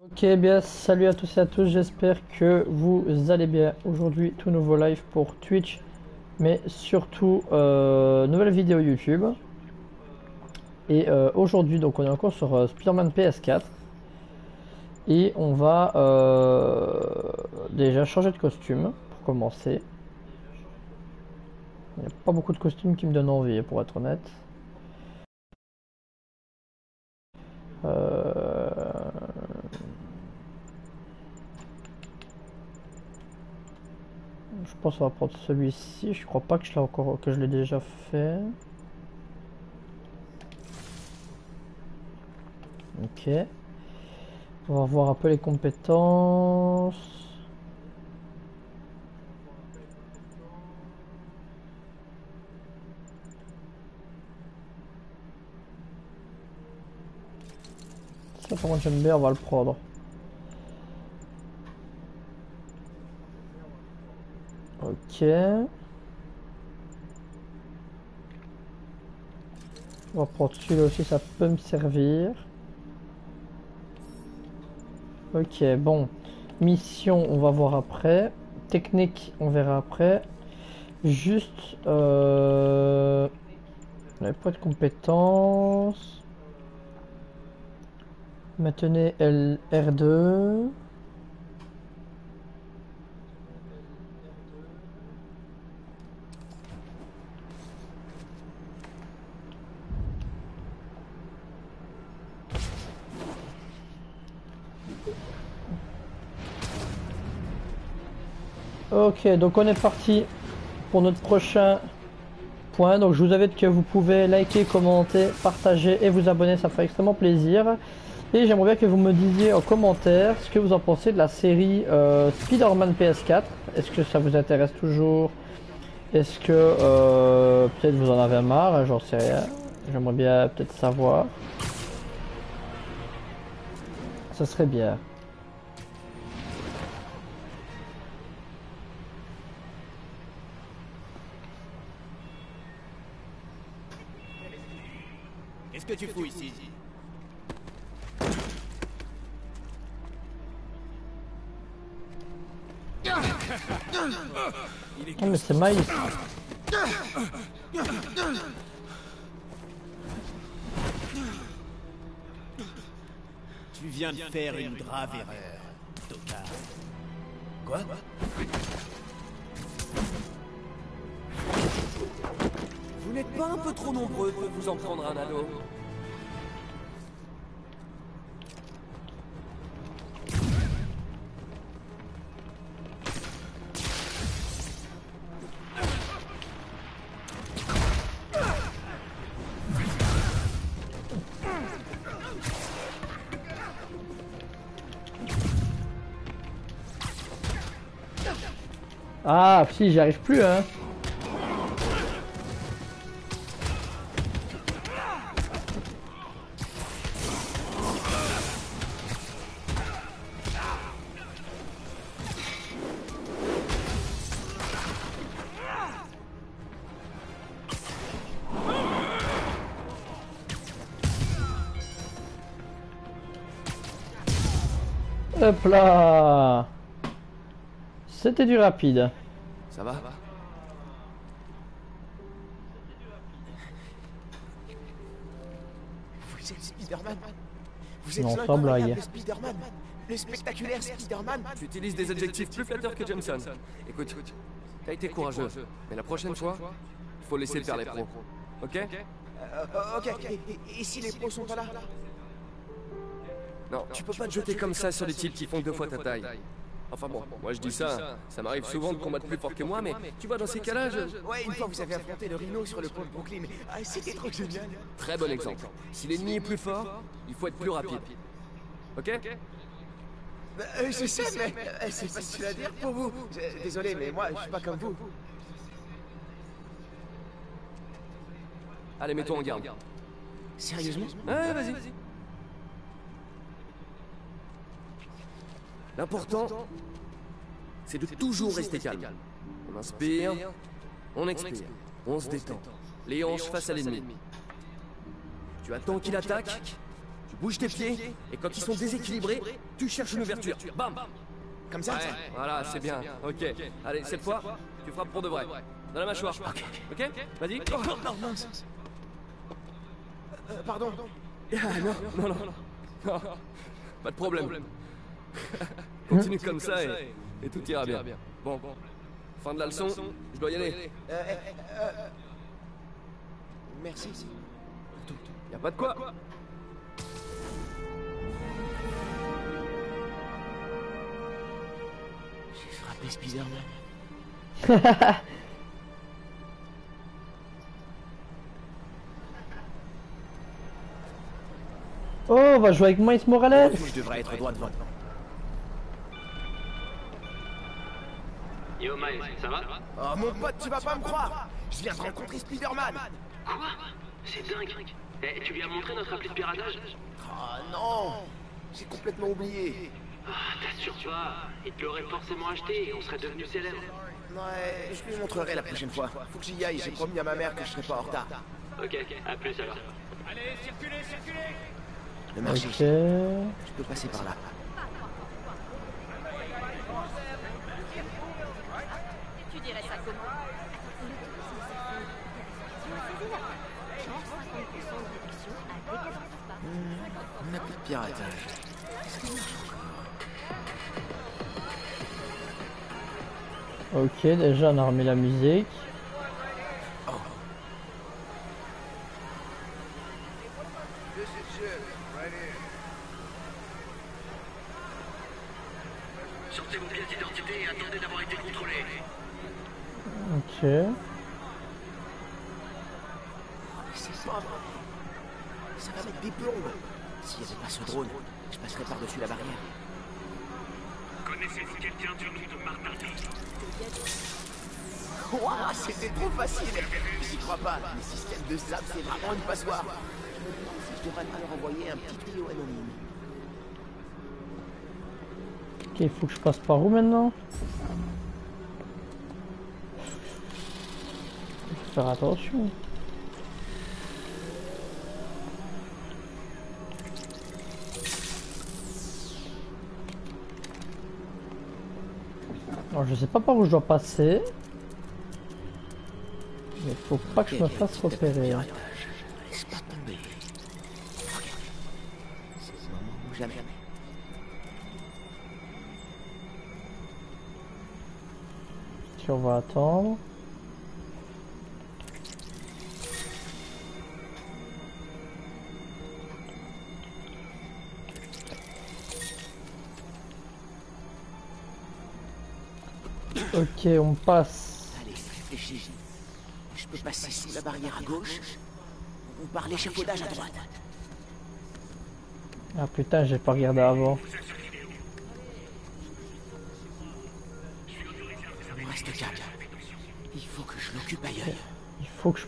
Ok, bien, salut à tous et à tous, j'espère que vous allez bien. Aujourd'hui, tout nouveau live pour Twitch, mais surtout, nouvelle vidéo YouTube. Et aujourd'hui, donc, on est encore sur Spider-Man PS4. Et on va déjà changer de costume pour commencer. Il n'y a pas beaucoup de costumes qui me donnent envie, pour être honnête. Euh, je pense qu'on va prendre celui-ci. Je crois pas que je l'ai déjà fait. Ok. On va voir un peu les compétences. Ça, par contre, j'aime bien, on va le prendre. Ok. On va prendre celui-là aussi, ça peut me servir. Ok, bon. Mission, on va voir après. Technique, on verra après. Juste, on n'avait pas de compétences. Maintenez R2. Ok, donc on est parti pour notre prochain point. Donc je vous invite que vous pouvez liker, commenter, partager et vous abonner, ça fait extrêmement plaisir. Et j'aimerais bien que vous me disiez en commentaire ce que vous en pensez de la série Spider-Man PS4. Est-ce que ça vous intéresse toujours? Est-ce que peut-être vous en avez marre? J'en sais rien. J'aimerais bien peut-être savoir. Ça serait bien. Qu'est-ce que tu fous ici? Ah mais c'est Miles. Tu viens de faire une grave erreur, tocard. Quoi? Vous n'êtes pas un peu trop nombreux pour vous en prendre un ado? Ah si, j'y arrive plus hein. Hop là. C'était du rapide. Ça va? Vous êtes Spider-Man? Vous êtes Non, sans blague. l'incroyable Spider-Man? Le spectaculaire Spider-Man? Tu utilises des adjectifs plus flatteurs que Jameson. Écoute, t'as été courageux, mais la prochaine fois, il faut laisser faire les pros. Ok? Ok, et si les pros sont pas là? Non, tu peux pas te jeter comme ça sur des types qui font 2 fois ta taille. Enfin bon, moi je dis ça, ça m'arrive souvent de combattre plus fort que moi, mais tu vois, dans ces cas-là, Ouais, une fois vous avez affronté le rhino sur le pont de Brooklyn. Ah, c'était trop génial. Très bon exemple. Si l'ennemi est plus fort, il faut être plus rapide. Ok? Je sais, mais c'est facile à dire pour vous. Désolé, mais moi, je suis pas comme vous. Allez, mets-toi en garde. Sérieusement? Ouais, vas-y. L'important, c'est de toujours rester calme. On inspire, on expire, on se détend. Les hanches face à l'ennemi. Tu attends qu'il attaque, Tu bouges tes pieds, et quand ils sont déséquilibrés, tu cherches une ouverture. Bam! Comme ça? Ouais, voilà, c'est bien. Ok. Allez, cette fois, tu frappes pour de vrai. Dans la mâchoire. Ok? Vas-y. Oh, non, mince. Pardon. Ah, non. Non, pas de problème. Continue comme ça et tout ira bien. Bon, fin de la leçon, je dois y aller. Merci. Y a pas de quoi. J'ai frappé Spider-Man. Oh, on va jouer avec Miles Morales. Je devrais être droit devant. Yo Miles, ça va? Oh mon pote, tu vas pas me croire. Je viens de rencontrer Spider-Man. Quoi? C'est dingue. Eh, tu lui as montré notre appli de piratage? Oh non. J'ai complètement oublié. Ah, t'assures pas. Il te l'aurait forcément acheté et on serait devenu célèbre. Ouais, je lui montrerai la prochaine fois. Faut que j'y aille, j'ai promis à ma mère que je serai pas en retard. Ok, à plus alors. Le marché, Ok. je peux passer par là. Tu dirais ça comment? On a plus de piratage. Ok, déjà on a remis la musique. Sortez vos pièces d'identité et attendez d'avoir été contrôlés. Ok. C'est pas vrai. Ça va mettre des plombes. S'il n'y avait pas ce drone, je passerais par-dessus la barrière. Connaissez-vous quelqu'un du nom de Martin? Ouah, c'était trop facile. J'y crois pas. Le système de sable, c'est vraiment une passoire. Je me demande si je devrais pas leur envoyer un petit trio anonyme. Ok, il faut que je passe par où maintenant? Faut faire attention. Alors je sais pas par où je dois passer. Mais faut pas que je me fasse repérer. Laisse pas tomber. C'est le moment ou jamais. Ok, on va attendre. Ok, on passe. Allez, réfléchis. Je peux passer sous la barrière à gauche ou par l'échafaudage à droite. Ah putain, j'ai pas regardé avant. On reste calme. Il faut que je l'occupe ailleurs. Il faut que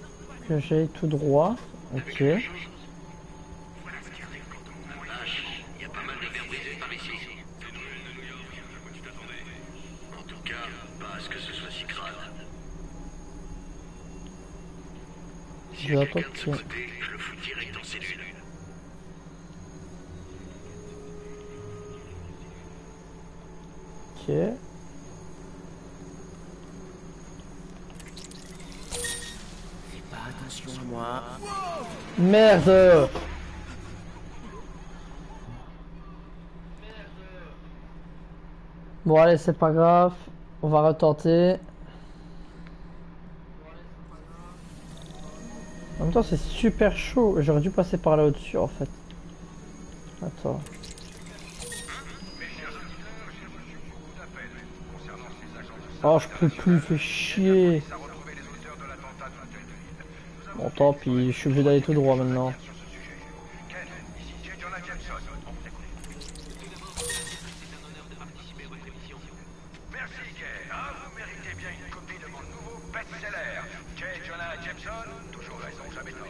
j'aille tout droit. Ok. Il y a pas mal de verres brisés par ici. En tout cas, pas à ce que ce soit si grave. Je vais attendre Quelqu'un de ce que... côté, je le fous direct en cellule. Ok. Fais pas attention à moi. Merde! Bon allez, c'est pas grave. On va retenter. En même temps, c'est super chaud. J'aurais dû passer par là au-dessus en fait. Attends. Oh, je peux plus, fais chier. Bon, tant pis, je suis obligé d'aller tout droit maintenant. Merci, Kay. Ah, vous méritez bien une copie de mon nouveau best-seller. J. Jonah Jameson, toujours raison, jamais tort.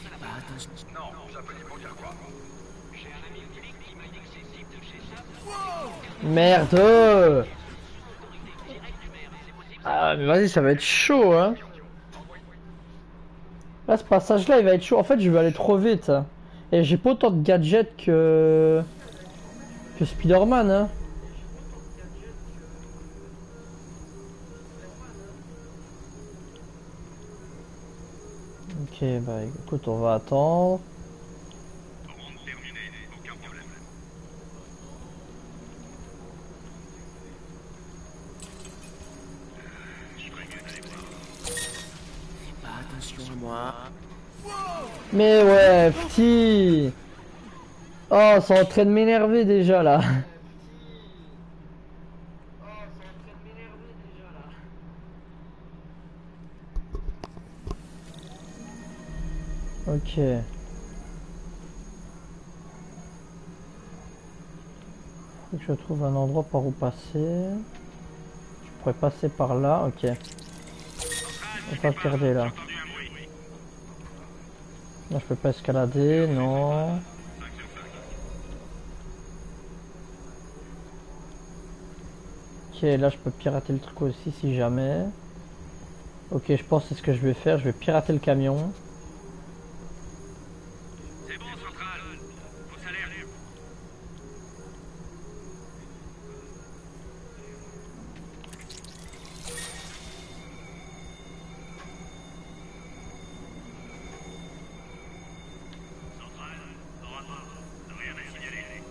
Fais pas attention. Non, ça peut dire pour dire quoi? Merde! Ah, mais vas-y, ça va être chaud, hein. Là, ce passage-là, il va être chaud. En fait, je vais aller trop vite. Et j'ai pas autant de gadgets que Spider-Man, hein. Ok, bah écoute, on va attendre. Attention à moi. Mais ouais, petit. Oh, c'est en train de m'énerver déjà là. Ok. Faut que je trouve un endroit par où passer. Je pourrais passer par là, ok. On va pas regarder là. Là je peux pas escalader, non. Ok, là je peux pirater le truc aussi si jamais. Ok, je pense que c'est ce que je vais faire, je vais pirater le camion. C'est bon, Central. Fausse alerte. Central, au rapport. Rien à signaler.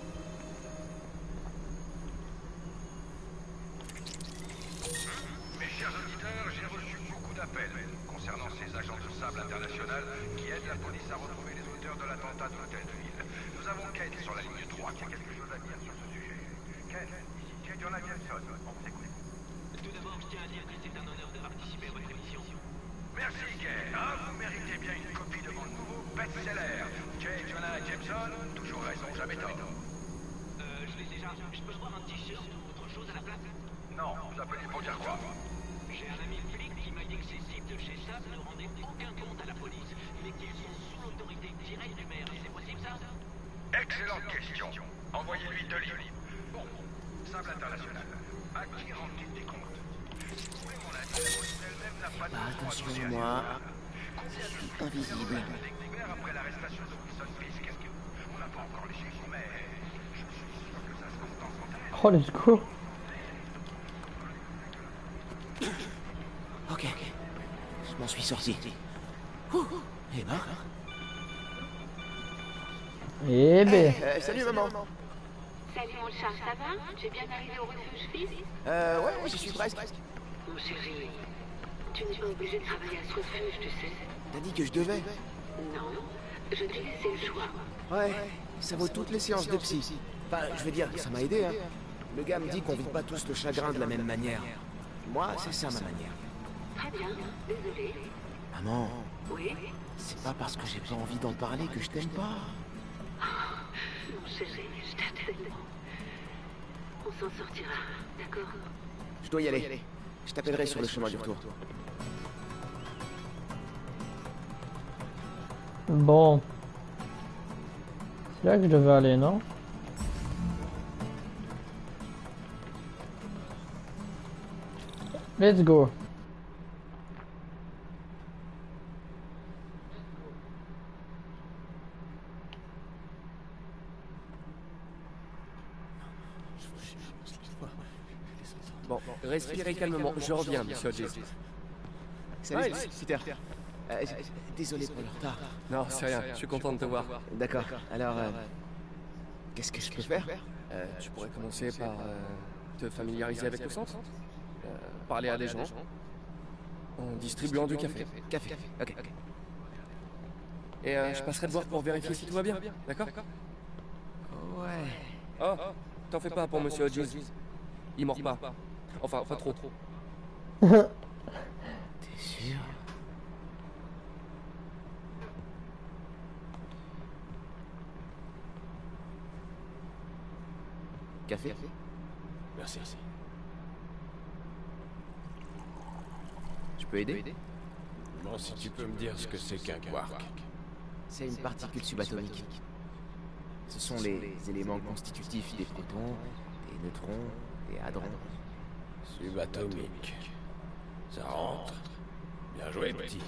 Mes chers auditeurs, j'ai reçu beaucoup d'appels concernant ces agents de sable international qui aident la police à retrouver les auteurs de l'attentat de l'hôtel de ville. Nous avons Ken sur la ligne 3 qui a quelque chose à dire sur ce sujet. Ken, ici J. Jonah Jameson, on vous écoute. Tout d'abord, je tiens à dire que c'est un honneur de participer à votre émission. Merci, Gay. Ah, vous méritez bien une copie de mon nouveau best-seller. J. Jonah Jameson, toujours raison, jamais tort. Je l'ai déjà. Je peux avoir un t-shirt ou autre chose à la place? Non, vous appelez pour dire quoi? J'ai un ami flic qui m'a dit que ces types de chez Sable ne rendaient aucun compte à la police, mais qu'ils sont sous l'autorité directe du maire. C'est possible ça? Excellente question. Envoyez-lui 2 livres. Bon, Sable International. À qui rend-il des comptes? Oui, mon ami, la police elle-même n'a pas de Attention droit à de moi. Combien de Je suis invisible. découvert après l'arrestation de Wilson Fisk? On n'a pas encore les chiffres, mais je suis sûr que ça se compte en centaines. Oh, let's go. Ok. Je m'en suis sorti. Ouh. Eh ben. Eh ben. Salut maman. Salut mon chat, ça va? J'ai bien arrivé au refuge fils? Ouais, j'y suis presque. Mon chéri, tu n'es pas obligé de travailler à ce refuge, tu sais. T'as dit que je devais. Non, je t'ai laissé le choix. Ouais, ça vaut toutes les séances de psy. Enfin, je veux dire, ça m'a aidé, hein. Le gars me dit qu'on vit pas tous le chagrin de la même manière. Moi, c'est ça ma manière. Très bien, désolé. Maman, Oui? c'est pas parce que j'ai pas envie d'en parler que je t'aime pas. Mon chéri, je t'aime tellement. On s'en sortira, d'accord? Je dois y aller. Je t'appellerai sur le chemin du retour. Bon. C'est là que je devais aller, non? Let's go. Bon, respirez calmement. Je reviens, monsieur Hodges. Salut, Peter. Désolé pour le retard. Non, c'est rien. Je suis content de te voir. D'accord. Alors, qu'est-ce que je peux faire? Tu pourrais commencer par te familiariser avec le centre, parler à des gens, en distribuant du café. Café. Ok. Et je passerai te voir pour vérifier si tout va bien, d'accord? Ouais. Oh, t'en fais pas pour monsieur Hodges. Il mord pas. Enfin, pas trop. T'es sûr? Café? Merci. Tu peux aider? Bon, si tu peux me dire ce que c'est qu'un quark. C'est une particule subatomique. Ce sont les éléments constitutifs des protons, des neutrons, des hadrons. Subatomique. Ça rentre. Bien joué, petit.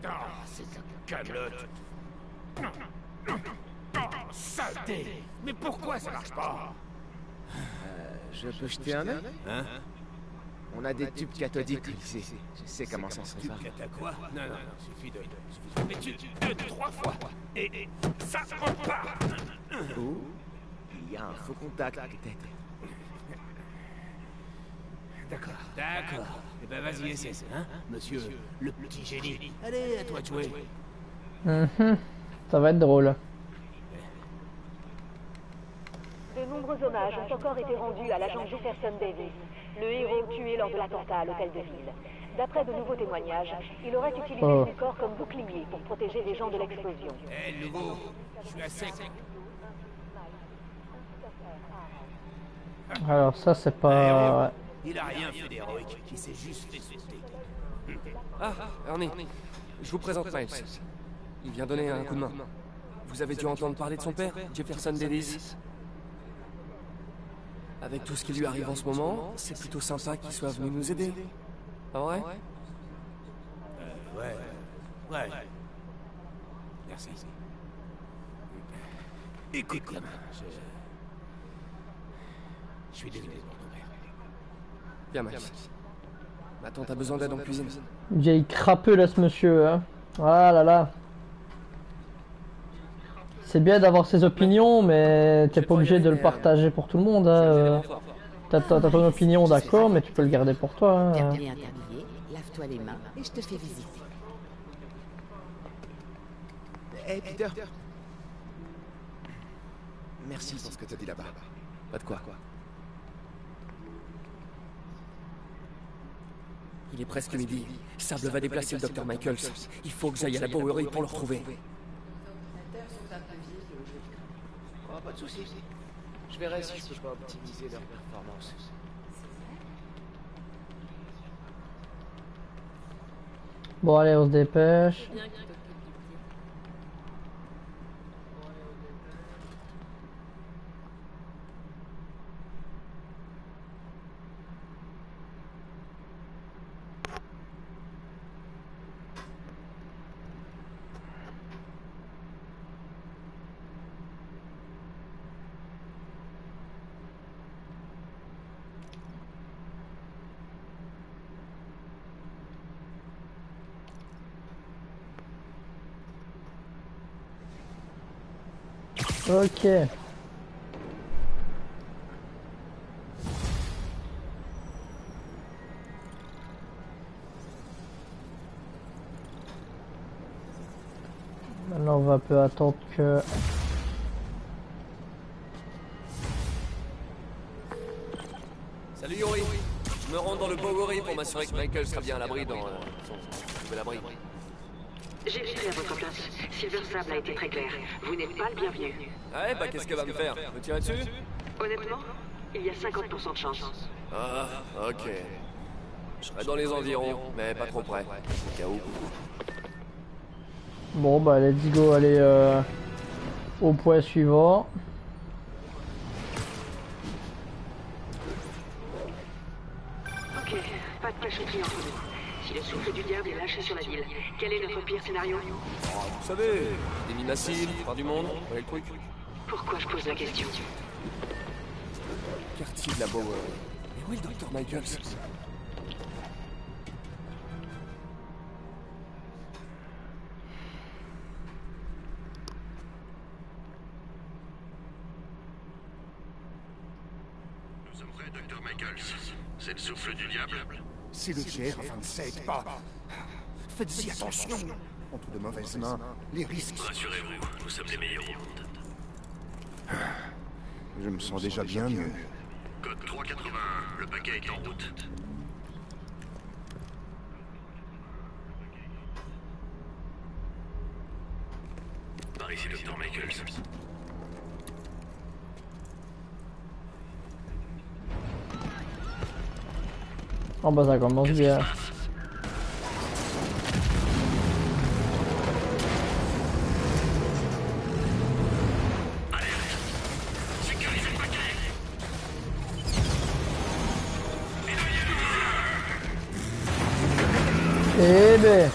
Ah, c'est Camelote. Oh, saleté! Mais pourquoi ça marche pas? Je peux jeter un œil? Hein? On a des tubes cathodiques ici. Je sais comment ça se répare. T'as quoi? Non, suffit de... Mais tu... 2-3 fois. Et ça repart. Ou il y a un faux contact, peut-être. D'accord. Eh ben vas-y, essaie, hein, monsieur le petit génie. Allez, à toi de jouer. Ça va être drôle. De nombreux hommages ont encore été rendus à l'agent Jefferson Davis, le héros tué lors de l'attentat à l'hôtel de ville. D'après de nouveaux témoignages, il aurait utilisé son corps comme bouclier pour protéger les gens de l'explosion. Eh, nouveau, je suis à sec. Alors ça c'est pas... Il a rien fait d'héroïque, il s'est juste fait sauter. Ah, Ernie, je vous présente Miles. Il vient donner un coup de main. Vous avez dû entendre parler de son père, Jefferson Davis. Avec tout ce qui lui arrive en ce moment, c'est plutôt sympa qu'il soit venu nous aider. Pas vrai? Ouais. Merci. Écoute, gamin, je suis désolé pour ton père. Viens, Miles. Ma tante a besoin d'aide en cuisine. Vieille crapeux là ce monsieur, hein. Ah là là. C'est bien d'avoir ses opinions, mais t'es pas obligé de le partager pour tout le monde. Hein. T'as ton opinion, d'accord, mais tu peux le garder pour toi. Hein. Terminé un tablier, lave-toi les mains et je te fais visiter. Hé, Peter. Merci pour ce que t'as dit là-bas. Pas de quoi. Il est presque midi. Sable va déplacer le Dr. Michaels. Il faut que j'aille à la Bowery pour le retrouver. Oh, pas de soucis. Je verrai si je peux pas optimiser leur performance. Bon allez, on se dépêche. Ok. Maintenant on va un peu attendre que... Salut Yuri. Je me rends dans le Bowery pour m'assurer que Michael sera bien à l'abri dans son nouvel abri. J'ai filtré à votre place. Silver Sable a été très clair. Vous n'êtes pas le bienvenu. Ouais, bah qu'est-ce qu'elle va me faire? Me tirer dessus? Honnêtement, il y a 50% de chance. Ah, ok. Je serai dans les environs, mais pas trop près, au cas où. Bon bah let's go, allez au point suivant. Ok, pas de cachotterie entre nous. Si le souffle du diable est lâché sur la ville, quel est notre pire scénario? Vous savez, des mines acides, fin du monde, voyez le truc. Pourquoi je pose la question? Quartier de la Bowery. Mais où est le Dr. Michaels? Nous sommes prêts, Dr. Michaels. C'est le souffle du diable. C'est le GR-27, pas... Faites-y attention. Entre de mauvaises mains, les risques... Rassurez-vous, nous sommes les meilleurs au monde. Je me sens déjà bien mieux. Code 381, le paquet est en route. Par ici, Dr. Michaels. Oh bah ça commence bien. Eh ben.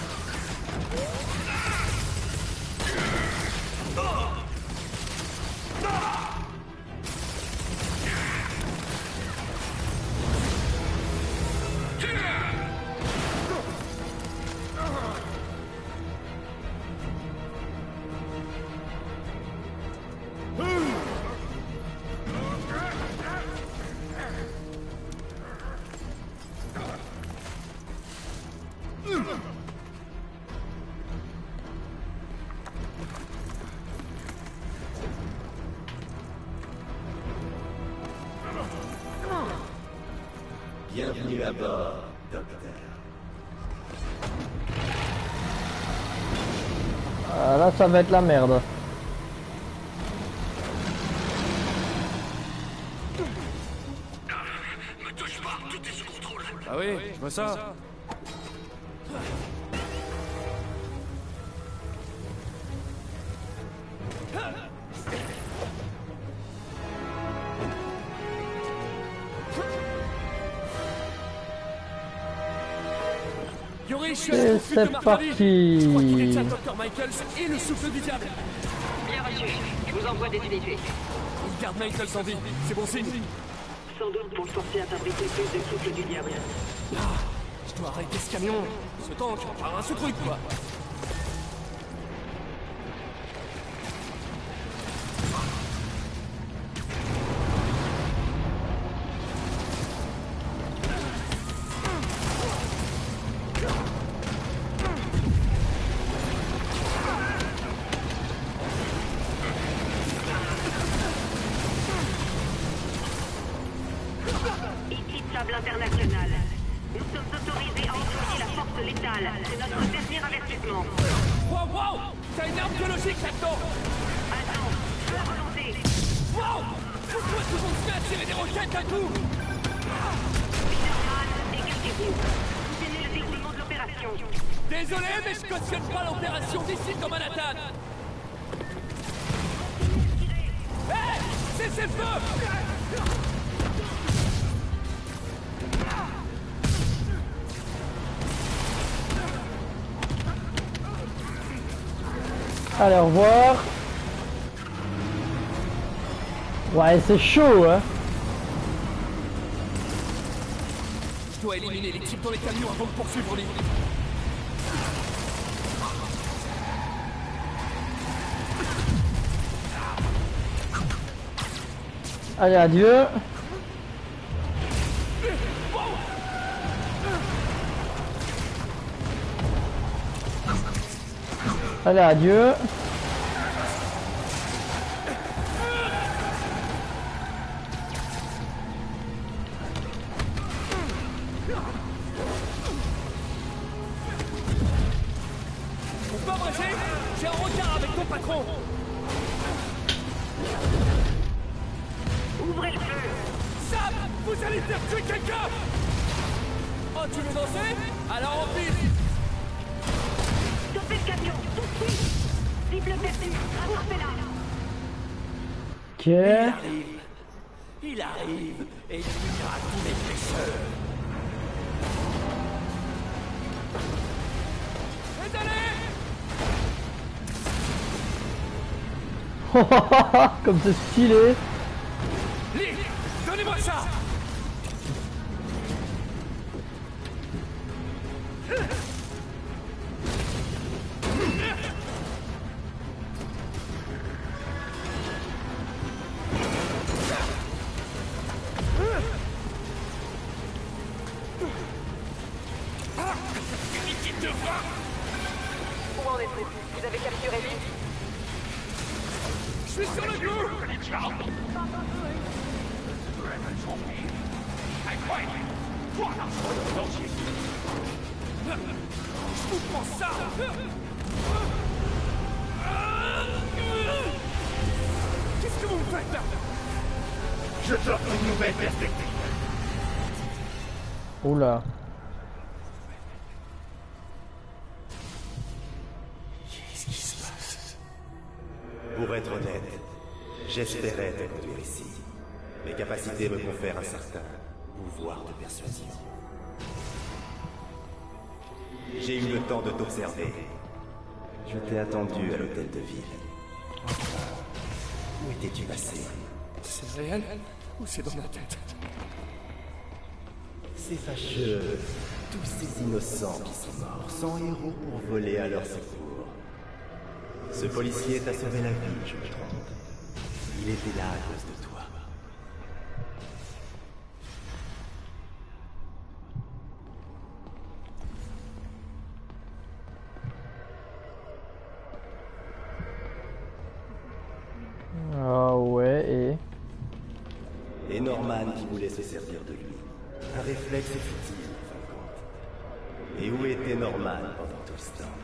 Bienvenue à bord, docteur. Ah, là, ça va être la merde. Me touche pas, tout est sous contrôle. Ah oui, je vois ça. Yuri, je suis à la Et poursuite de c'est Marconi. parti. Je crois qu'il détient Dr. Michaels et le souffle du diable. Bien reçu. Je vous envoie des unités. Il garde Michaels en vie. C'est bon signe. Sans doute pour le forcer à fabriquer plus de souffle du diable. Je dois arrêter ce camion. Ce tank, enfin ce truc quoi. Ici Sable International. Nous sommes autorisés à employer la force létale. C'est notre dernier avertissement. Wow, wow. T'as une arme biologique là-dedans. Attends, feu à volonté. Wow. Pourquoi tout le monde se met à tirer des roquettes d'un coup? Peterman, écartez-vous. Soutenez le déroulement de l'opération. Désolé, mais je cautionne pas l'opération d'ici dans Manhattan. Hé, cessez le feu. Allez, au revoir. Ouais, c'est chaud, hein. Je dois éliminer les types dans les camions avant de poursuivre les... Allez, adieu. Allez, adieu. On peut abrager? J'ai un regard avec ton patron. Ouvrez le feu. Sam, vous allez faire tuer quelqu'un. Oh, tu veux danser? Alors on pile. Stoppez le camion, tout de suite. Cible perdue, rattrapez-la. Ok. Il arrive et il tuera tous les pêcheurs. Comme c'est stylé. Lee, donnez-moi ça. Où en êtes-vous? Vous avez capturé Lee? Je suis sur le coup. Je vous prends ça. Qu'est-ce que vous me faites là? Je t'offre une nouvelle perspective. Oula. Qu'est-ce qui se passe? Pour être honnête, j'espérais te conduire ici. Mes capacités me confèrent un certain pouvoir de persuasion. J'ai eu le temps de t'observer. Je t'ai attendu à l'hôtel de ville. Où étais-tu passé? C'est réel ou c'est dans ma tête? C'est fâcheux. Tous ces innocents qui sont morts, sans héros pour voler à leur secours. Ce policier t'a sauvé la vie, je me trompe. Il était là à cause de toi. Ah ouais, et... Et Norman qui voulait se servir de lui. Un réflexe futile, en fin de compte. Et où était Norman pendant tout ce temps?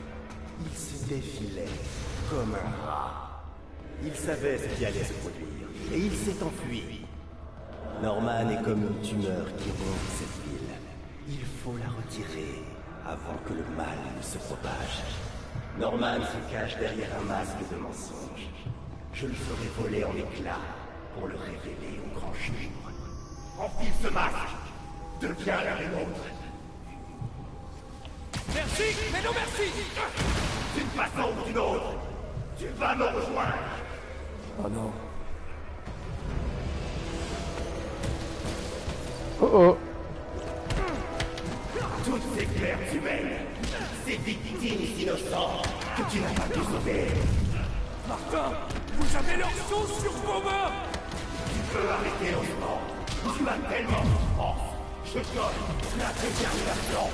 Il se défilait comme un rat. Il savait ce qui allait se produire, et il s'est enfui. Norman est comme une tumeur qui ronge cette ville. Il faut la retirer avant que le mal ne se propage. Norman se cache derrière un masque de mensonges. Je le ferai voler en éclats pour le révéler au grand jour. Enfile ce masque! Deviens l'un et l'autre! Merci, mais non merci! D'une façon ou d'une autre, tu vas me rejoindre! Oh non. Oh oh. Toutes ces guerres humaines, ces victimes innocentes que tu n'as pas pu sauver. Martin, vous avez leur sauce sur vos mains! Tu peux arrêter lentement. Tu as tellement de souffrance. Je donne la détermination.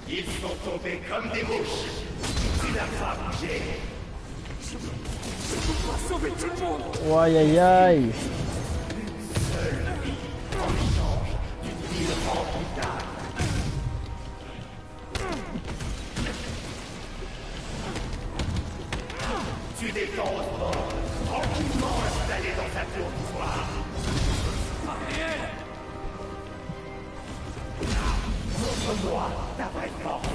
Ils sont tombés comme des mouches. Tu n'as pas bougé. Je peux pas sauver tout le monde! Oh, aïe aïe aïe. Une seule vie en échange d'une vie remplie. Tu défends au sport, tranquillement installé dans sa tour d'ivoire. Ariel! Montre-moi ta vraie force.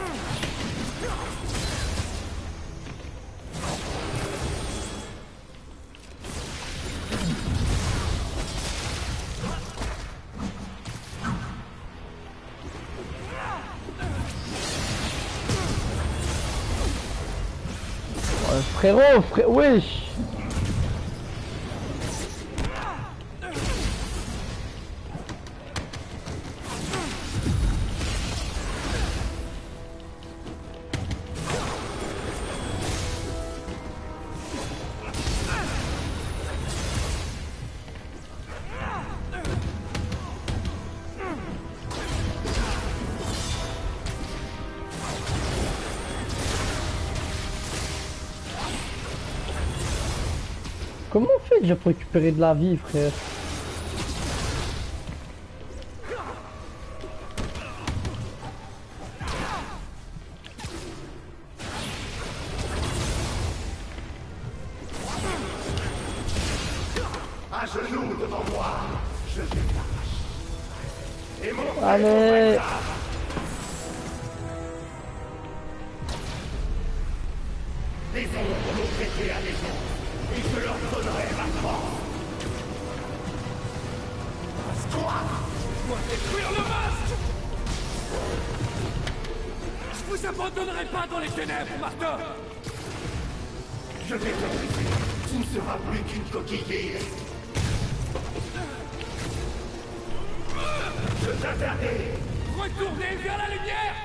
Frérot, wesh. Comment on fait déjà pour récupérer de la vie, frère? À genoux devant moi, je vais t'arracher. Et mon Allez. Les ombres m'ont prêté allégeance, et je leur donnerai ma force. Toi! Moi détruire le masque! Je vous abandonnerai pas dans les ténèbres, Martin! Je vais te briser. Tu ne seras plus qu'une coquille vide. Je t'interdis. Retournez vers la lumière!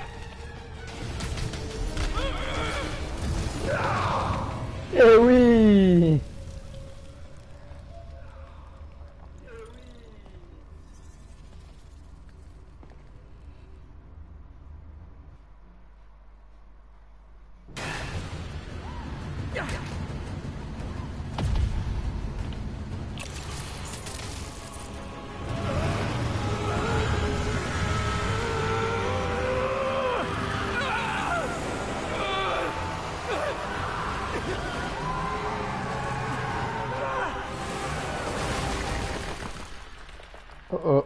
Eh oui. Oh oh.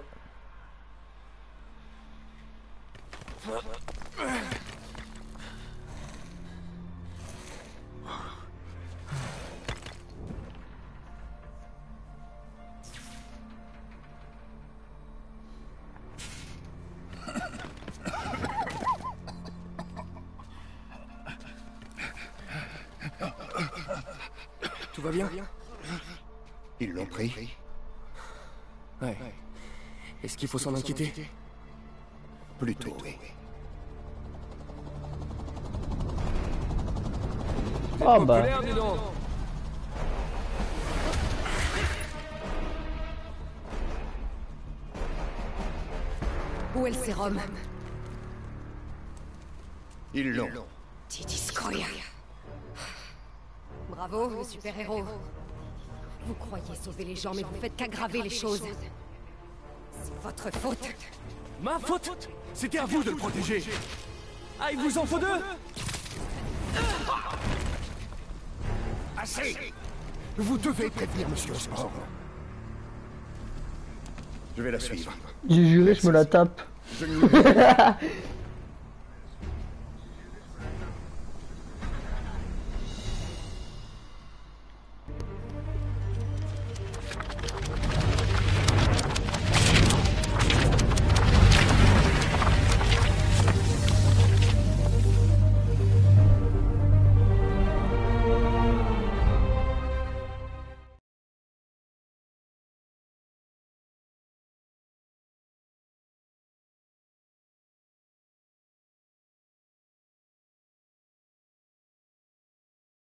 Tout va bien? Ils l'ont pris? Ouais. Est-ce qu'il faut s'en inquiéter? Plutôt, oui. Ah bah. Populaire, dis donc. Où est le sérum? Ils l'ont. Titiskoya. Bravo, le super-héros. Vous croyez sauver les gens, mais vous faites qu'aggraver les choses. C'est votre faute. Ma faute? C'était à vous de le protéger. Ah, il vous en faut 2? Assez! Vous devez prévenir Monsieur Osborn. Je vais la suivre. J'ai juré, je me la tape. Je n'y vais pas.